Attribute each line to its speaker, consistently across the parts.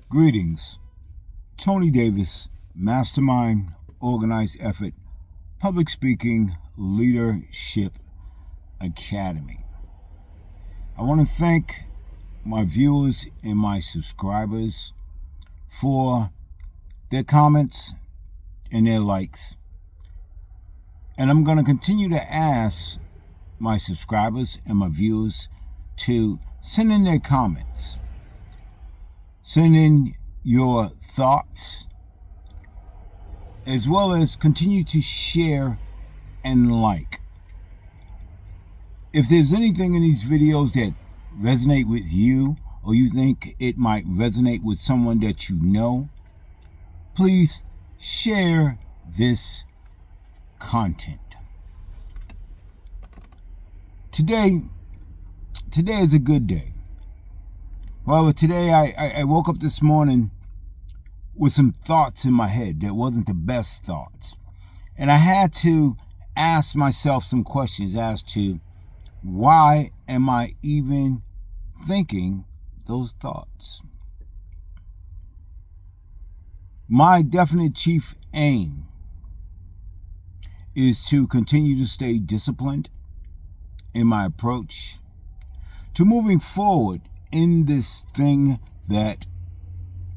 Speaker 1: Greetings. Tony Davis Mastermind, Organized Effort, Public Speaking, Leadership Academy. I want to thank my viewers and my subscribers for their comments and their likes. And I'm going to continue to ask my subscribers and my viewers to send in their comments. Send in your thoughts, as well as continue to share and like. If there's anything in these videos that resonate with you, or you think it might resonate with someone that you know, please share this content. Today is a good day. However, today I woke up this morning with some thoughts in my head that wasn't the best thoughts. And I had to ask myself some questions as to why am I even thinking those thoughts? My definite chief aim is to continue to stay disciplined in my approach to moving forward in this thing that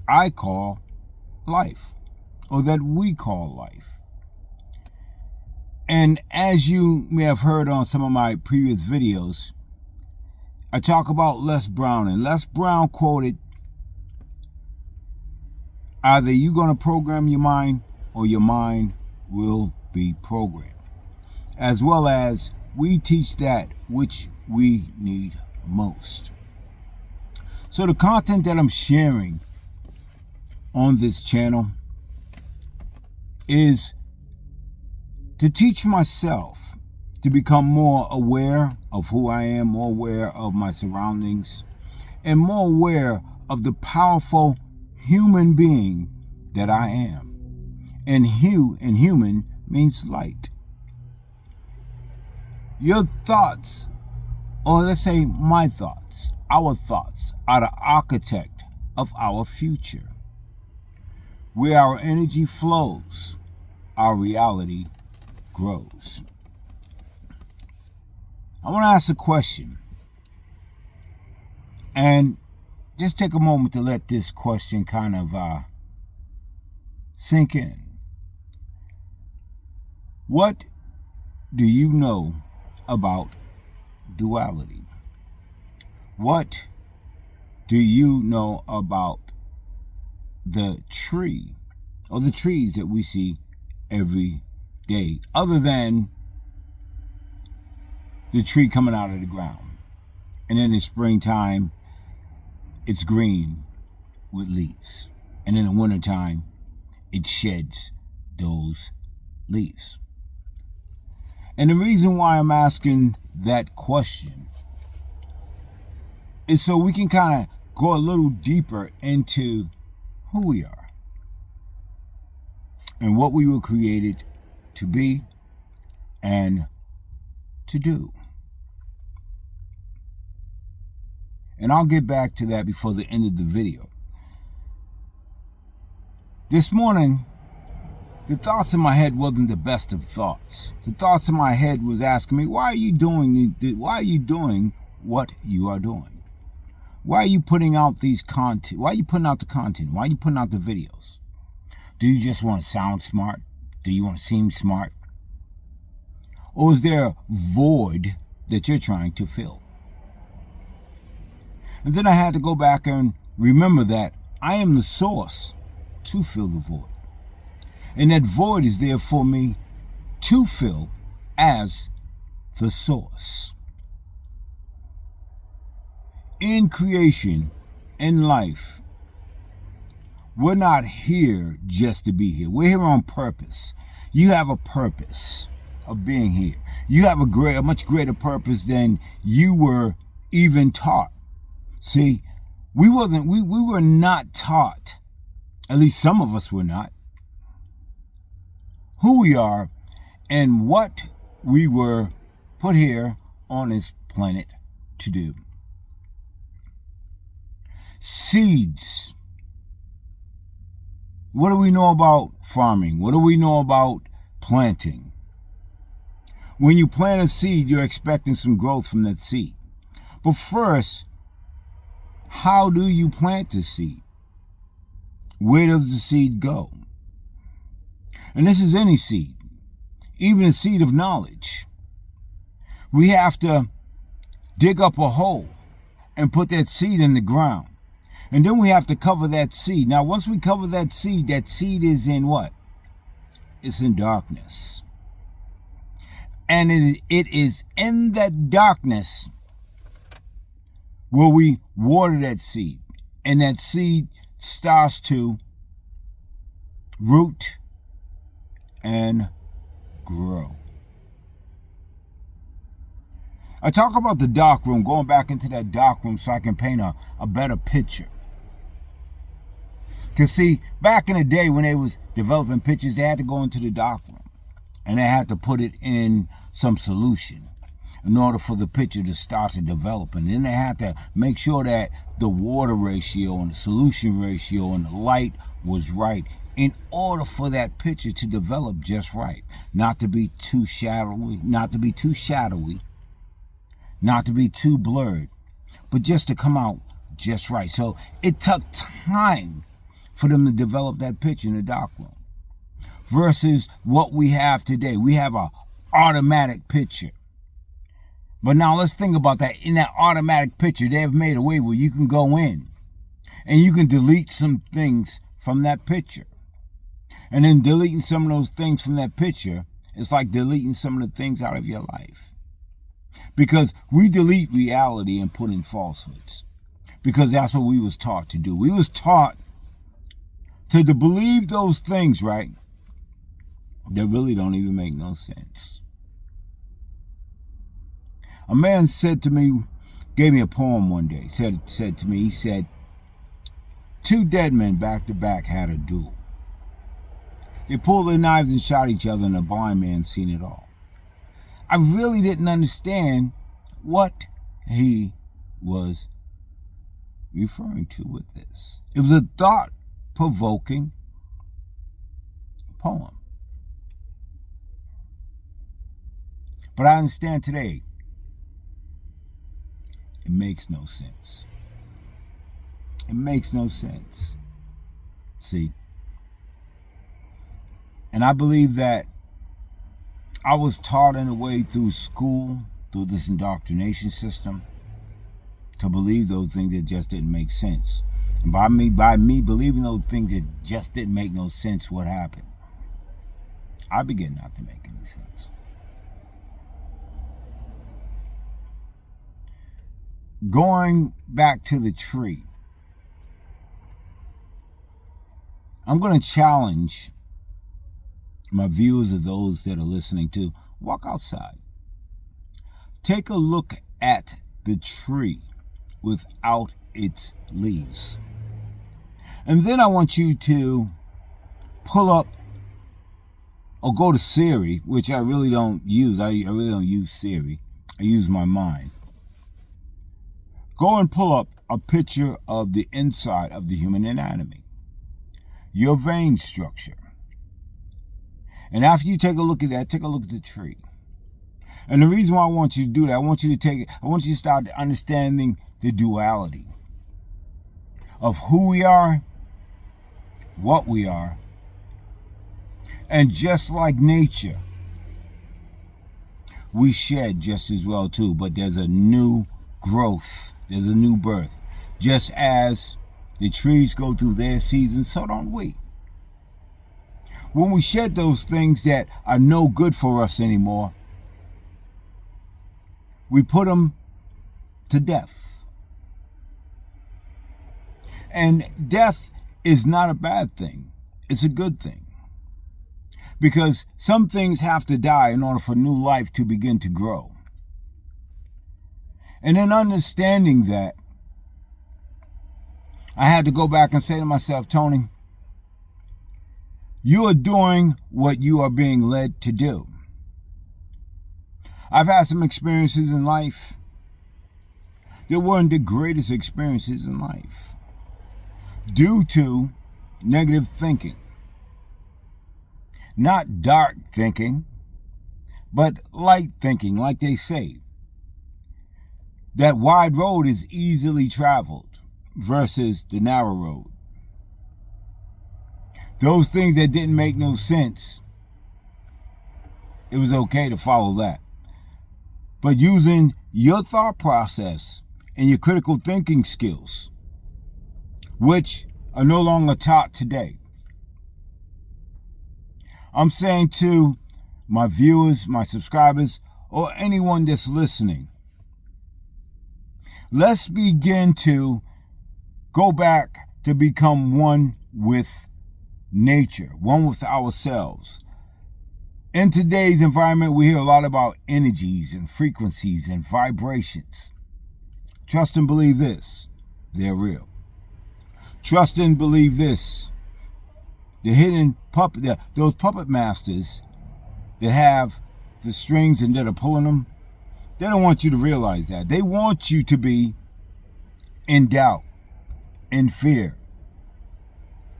Speaker 1: I call life, or that we call life. And as you may have heard on some of my previous videos, I talk about Les Brown, and Les Brown quoted, either you're going to program your mind or your mind will be programmed. As well as we teach that which we need most. So the content that I'm sharing on this channel is to teach myself to become more aware of who I am, more aware of my surroundings, and more aware of the powerful human being that I am. And hue in human means light. Your thoughts, or let's say my thoughts, our thoughts, are the architect of our future. Where our energy flows, our reality grows. I want to ask a question, and just take a moment to let this question kind of sink in. What do you know about duality? What do you know about the tree, or the trees that we see every day, other than the tree coming out of the ground? And in the springtime, it's green with leaves. And in the wintertime, it sheds those leaves. And the reason why I'm asking that question is so we can kind of go a little deeper into who we are and what we were created to be and to do. And I'll get back to that before the end of the video. This morning, the thoughts in my head wasn't the best of thoughts. The thoughts in my head was asking me, why are you doing what you are doing? Why are you putting out these content? Why are you putting out the content? Why are you putting out the videos? Do you just want to sound smart? Do you want to seem smart? Or is there a void that you're trying to fill? And then I had to go back and remember that I am the source to fill the void. And that void is there for me to fill as the source. In creation, in life, we're not here just to be here. We're here on purpose. You have a purpose of being here. You have a much greater purpose than you were even taught. See, we were not taught, at least some of us were not, who we are and what we were put here on this planet to do. Seeds What do we know about farming? What do we know about planting? When you plant a seed, you're expecting some growth from that seed. But first, how do you plant the seed? Where does the seed go? And this is any seed, even a seed of knowledge. We have to dig up a hole and put that seed in the ground. And then we have to cover that seed. Now, once we cover that seed is in what? It's in darkness. And it is in that darkness where we water that seed. And that seed starts to root and grow. I talk about the dark room, going back into that dark room so I can paint a better picture. Because see, back in the day when they was developing pictures, they had to go into the dark room. And they had to put it in some solution in order for the picture to start to develop. And then they had to make sure that the water ratio and the solution ratio and the light was right in order for that picture to develop just right. Not to be too shadowy, not to be too blurred, but just to come out just right. So it took time for them to develop that picture in the darkroom versus what we have today. We have an automatic picture. But now let's think about that. In that automatic picture, they have made a way where you can go in and you can delete some things from that picture. And then deleting some of those things from that picture is like deleting some of the things out of your life. Because we delete reality and put in falsehoods. Because that's what we was taught to do. We was taught to believe those things, right, that really don't even make no sense. A man said to me, gave me a poem one day, said to me, he said, 2 dead men back to back had a duel. They pulled their knives and shot each other, and a blind man seen it all. I really didn't understand what he was referring to with this. It was a thought-provoking poem. But I understand today, it makes no sense. It makes no sense. See? And I believe that I was taught in a way through school, through this indoctrination system, to believe those things that just didn't make sense. And by me believing those things that just didn't make no sense, what happened? I began not to make any sense. Going back to the tree, I'm going to challenge my viewers of those that are listening to walk outside. Take a look at the tree without its leaves. And then I want you to pull up or go to Siri, which I really don't use. I really don't use Siri. I use my mind. Go and pull up a picture of the inside of the human anatomy, your vein structure. And after you take a look at that, take a look at the tree. And the reason why I want you to do that, I want you to start understanding the duality of who we are, what we are. And just like nature, we shed just as well too, but there's a new growth, there's a new birth. Just as the trees go through their seasons, so don't we. When we shed those things that are no good for us anymore, we put them to death. And death is not a bad thing. It's a good thing. Because some things have to die in order for new life to begin to grow. And in understanding that, I had to go back and say to myself, Tony, you are doing what you are being led to do. I've had some experiences in life that weren't the greatest experiences in life due to negative thinking. Not dark thinking, but light thinking, like they say. That wide road is easily traveled versus the narrow road. Those things that didn't make no sense, it was okay to follow that. But using your thought process and your critical thinking skills, which are no longer taught today. I'm saying to my viewers, my subscribers, or anyone that's listening, let's begin to go back to become one with nature, one with ourselves. In today's environment, we hear a lot about energies and frequencies and vibrations. Trust and believe this, they're real. Trust and believe this, the hidden puppet, those puppet masters that have the strings and that are pulling them, they don't want you to realize that. They want you to be in doubt, in fear.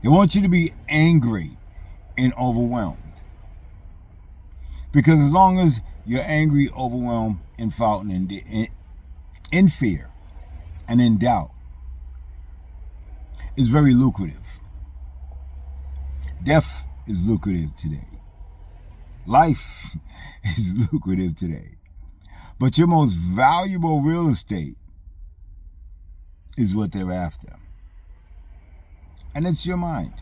Speaker 1: They want you to be angry and overwhelmed. Because as long as you're angry, overwhelmed, and fought in fear and in doubt, it's very lucrative. Death is lucrative today. Life is lucrative today. But your most valuable real estate is what they're after. And it's your mind.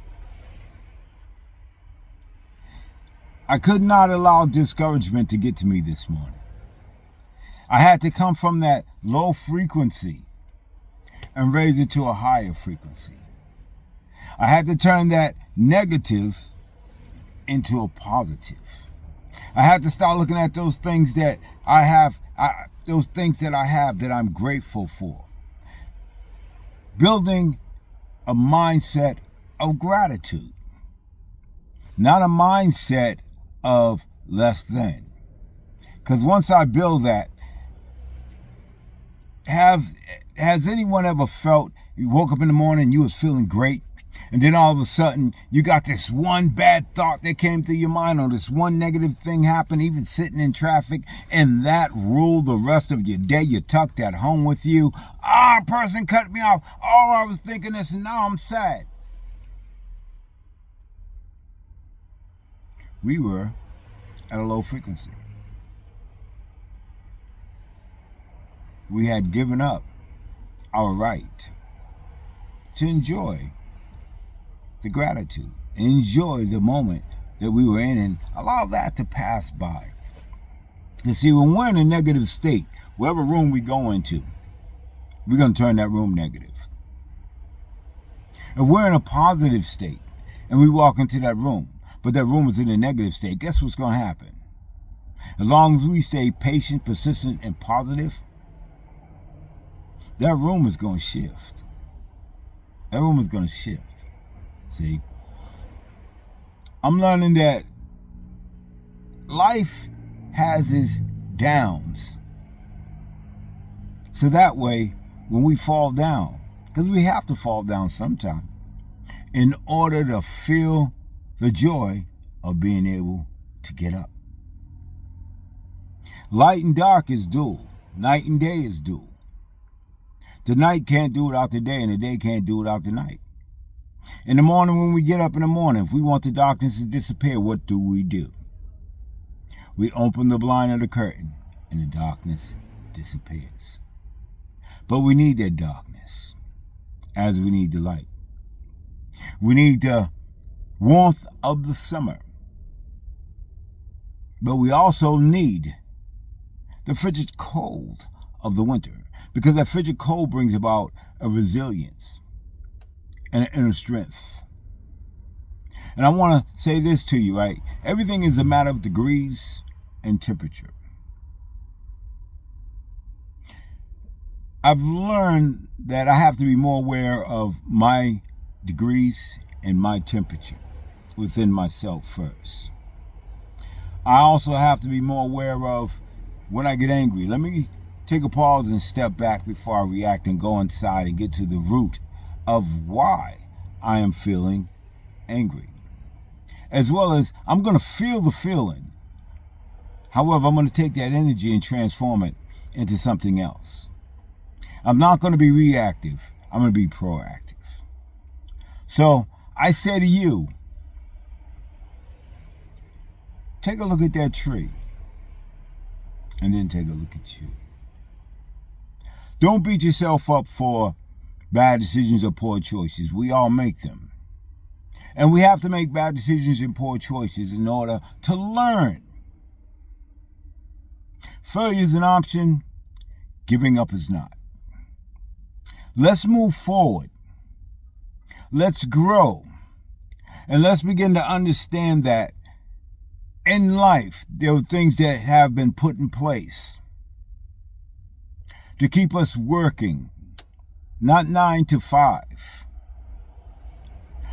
Speaker 1: I could not allow discouragement to get to me this morning. I had to come from that low frequency and raise it to a higher frequency. I had to turn that negative into a positive. I had to start looking at those things that I have, that I'm grateful for. Building a mindset of gratitude, not a mindset of less than. Because once I build that, has anyone ever felt you woke up in the morning and you was feeling great, and then all of a sudden you got this one bad thought that came through your mind, or this one negative thing happened, even sitting in traffic, and that ruled the rest of your day? You tucked that home with you. A person cut me off. Oh, I was thinking this and now I'm sad. We were at a low frequency. We had given up our right to enjoy the gratitude, enjoy the moment that we were in, and allow that to pass by. You see, when we're in a negative state, whatever room we go into, we're going to turn that room negative. If we're in a positive state and we walk into that room, but that room is in a negative state, guess what's going to happen? As long as we stay patient, persistent, and positive, that room is going to shift. That room is going to shift. See? I'm learning that life has its downs. So that way, when we fall down, because we have to fall down sometime, in order to feel the joy of being able to get up. Light and dark is dual. Night and day is dual. The night can't do without the day, and the day can't do without the night. In the morning, when we get up in the morning, if we want the darkness to disappear, what do? We open the blind of the curtain, and the darkness disappears. But we need that darkness, as we need the light. We need the warmth of the summer. But we also need the frigid cold of the winter, because that frigid cold brings about a resilience and an inner strength. And I want to say this to you, right? Everything is a matter of degrees and temperature. I've learned that I have to be more aware of my degrees and my temperature within myself first. I also have to be more aware of when I get angry. Let me take a pause and step back before I react and go inside and get to the root of why I am feeling angry. As well as I'm going to feel the feeling. However, I'm going to take that energy and transform it into something else. I'm not going to be reactive. I'm going to be proactive. So I say to you, take a look at that tree and then take a look at you. Don't beat yourself up for bad decisions or poor choices. We all make them. And we have to make bad decisions and poor choices in order to learn. Failure is an option. Giving up is not. Let's move forward. Let's grow. And let's begin to understand that in life, there are things that have been put in place to keep us working, not 9 to 5,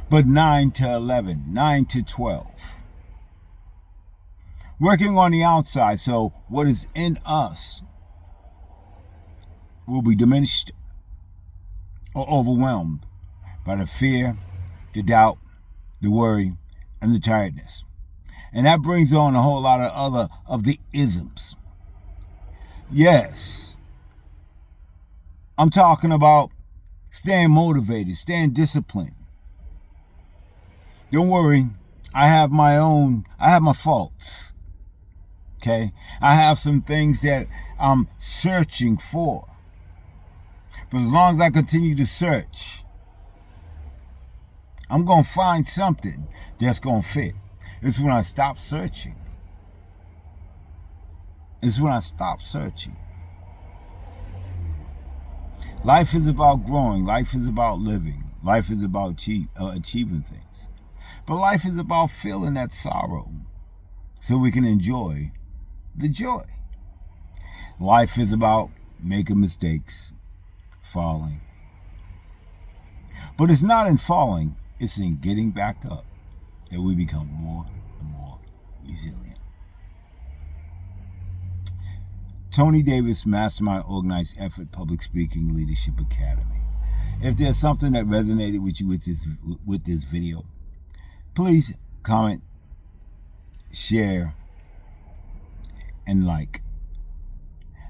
Speaker 1: but 9 to 11, 9 to 12. Working on the outside, so what is in us will be diminished or overwhelmed by the fear, the doubt, the worry, and the tiredness. And that brings on a whole lot of other of the isms. Yes, I'm talking about staying motivated, staying disciplined. Don't worry, I have my faults. Okay? I have some things that I'm searching for. But as long as I continue to search, I'm going to find something that's going to fit. It's when I stop searching. It's when I stop searching. Life is about growing. Life is about living. Life is about achieving things. But life is about feeling that sorrow so we can enjoy the joy. Life is about making mistakes, falling. But it's not in falling, it's in getting back up that we become more and more resilient. Tony Davis Mastermind Organized Effort Public Speaking Leadership Academy. If there's something that resonated with you with this video, please comment, share, and like.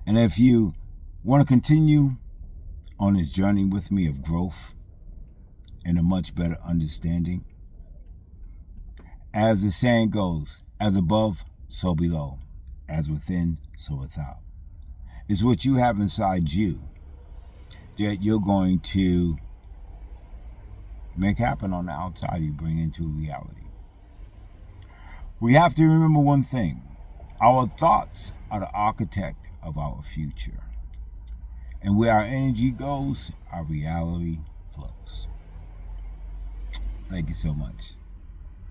Speaker 1: And if you want to continue on this journey with me of growth and a much better understanding, as the saying goes, as above, so below, as within, so without. It's what you have inside you that you're going to make happen on the outside, you bring into reality. We have to remember one thing. Our thoughts are the architect of our future. And where our energy goes, our reality flows. Thank you so much.